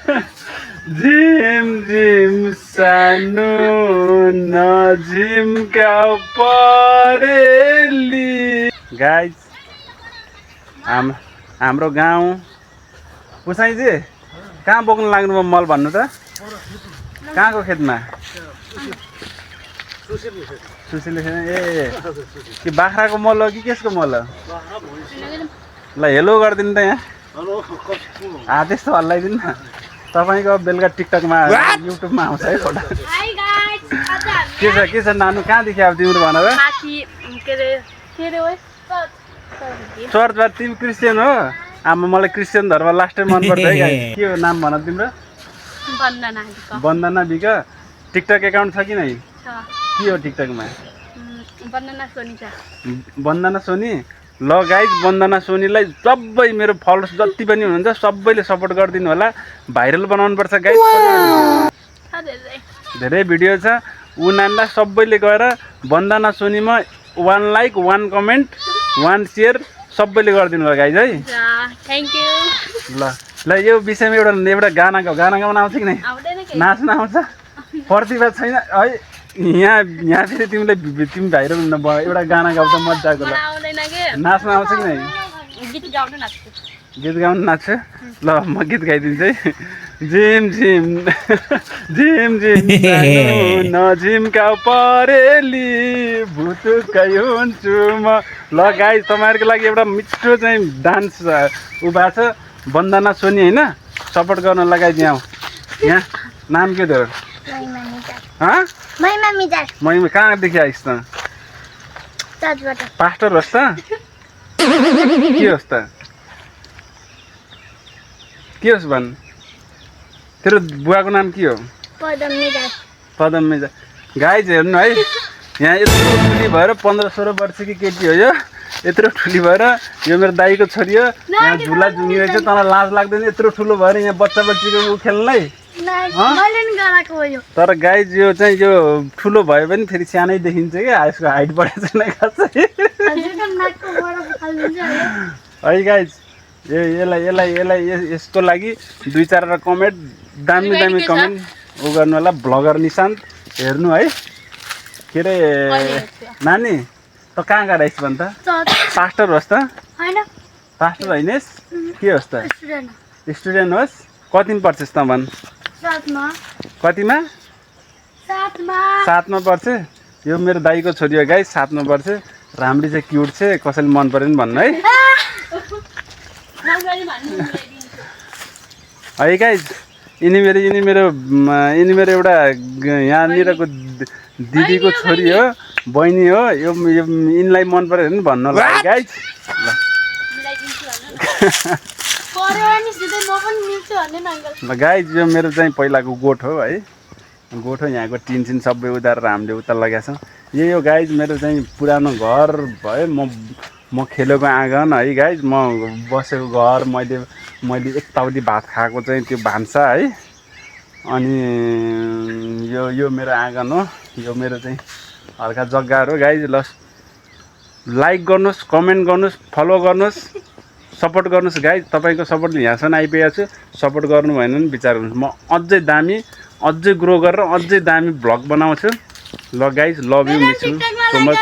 झिम झिम सानो नझिम्का परेली। गाइज हाम्रो गाउँ पुसाइजी कहाँ बोक्नु लाग्नुभयो मल भन्नु त? कहाँको खेतमा? सुशील ए कि बाख्राको मल हो कि केसको मल हो? ल हेलो गरिदिनु त यहाँ त्यस्तो हल्लाइदिनु न। तपाईँको बेलुका टिकटकमा युट्युबमा आउँछ है फोटो। के छ नानु कहाँदेखि अब तिम्रो भन र? चर्चबाट तिमी क्रिस्चियन हो? आमा मलाई क्रिस्चियन धर्म लास्ट टाइम मनपर्छ है गाइस। के हो नाम भन तिम्रो? वन्दना बिक। टिकटक एकाउन्ट छ कि नै? के हो टिकटकमा? वन्दना सोनी। ल गाइज वन्दना सोनीलाई सबै मेरो फलोवर्स जति पनि हुनुहुन्छ सबैले सपोर्ट गरिदिनु होला। भाइरल बनाउनुपर्छ गाइज। धेरै भिडियो छ। ऊ नानीलाई सबैले गएर वन्दना सोनीमा 1 लाइक 1 कमेन्ट 1 सेयर सबैले गरिदिनु होला गाइज है। Thank you. ल यो विषयमा एउटा गाना गाउन आउँछ कि नै? नाच्न आउँछ? प्रतिभा छैन है यहाँ फेरि तिमी भाइरल हुन भयो। एउटा गाना गाउँदा मजाको। ल नाच्न आउँछ कि नै? गीत गाउनु नाच्छ? ल म गीत गाइदिन्छु है। झिम झिम झिम झिम नझिम्का परेली भुतुकै हुन्छु म। ल गाइस तपाईँहरूको लागि एउटा मिठो चाहिँ डान्स उ भएको छ। वन्दना सोनी होइन सपोर्ट गर्न लगाइदिउँ। यहाँ नाम के थियो? महिमा कहाँदेखि आइस् त? पास्टर होस् त? के होस् त? के होस् भन्? तेरो बुवाको नाम के हो? पदम मेजा। गाइज हेर्नु है यहाँ यत्रो ठुली भएर 15-16 वर्षकी केटी हो यो। यत्रो ठुली भएर यो मेरो दाईको छोरी हो। यहाँ झुला झुङ्गिरहेछ। तँलाई लाज लाग्दैन यत्रो ठुलो भएर यहाँ बच्चा बच्चीको ऊ खेल्नलाई? तर गाइज यो चाहिँ यो ठुलो भयो भने फेरि सानै देखिन्छ क्या। यसको हाइट बढेको छैन खास है गाइज। यसलाई यसको लागि 2-4 कमेन्ट दामी कमेन्ट उ गर्नु होला। भ्लगर निशान्त हेर्नु है। के अरे नानी त कहाँ गएर आइस् भन् त? पास्टर होस् त? पास्टर होइनस्? के होस् त? स्टुडेन्ट होस्? कतिमा पढ्छस् त भन्? कतिमा? 7मा पढ्छ। यो मेरो दाईको छोरी हो गाइस 7मा पढ्छ। राम्री चाहिँ क्युट छ। कसैले मन परेन भन्नु है। है गाइज यिनी मेरो एउटा यहाँनिरको दिदीको छोरी हो बहिनी हो। यो यिनलाई मन पऱ्यो भने भन्नु होला गाइज। ल गाइज यो मेरो चाहिँ पहिलाको गोठ हो है। गोठ हो। यहाँको टिन सबै उधारेर हामीले उता लगाएको छौँ। यही हो गाइज मेरो चाहिँ पुरानो घर भयो। म खेलेको आँगन है गाइज। म बसेको घर। मैले एकताउली भात खाएको चाहिँ त्यो भान्सा है। अनि यो मेरो आँगन हो। यो मेरो चाहिँ हल्का जग्गाहरू हो गाइज। ल लाइक गर्नुहोस्, कमेन्ट गर्नुहोस्, फलो गर्नुहोस्, सपोर्ट गर्नुहोस् गाइज। तपाईँको सपोर्टले यहाँसम्म आइपुगेको छु। सपोर्ट गर्नु भएन भने विचार गर्नुहोस्। म अझै दामी अझै ग्रो गरेर अझै दामी भ्लग बनाउँछु। ल guys love you miss you so much.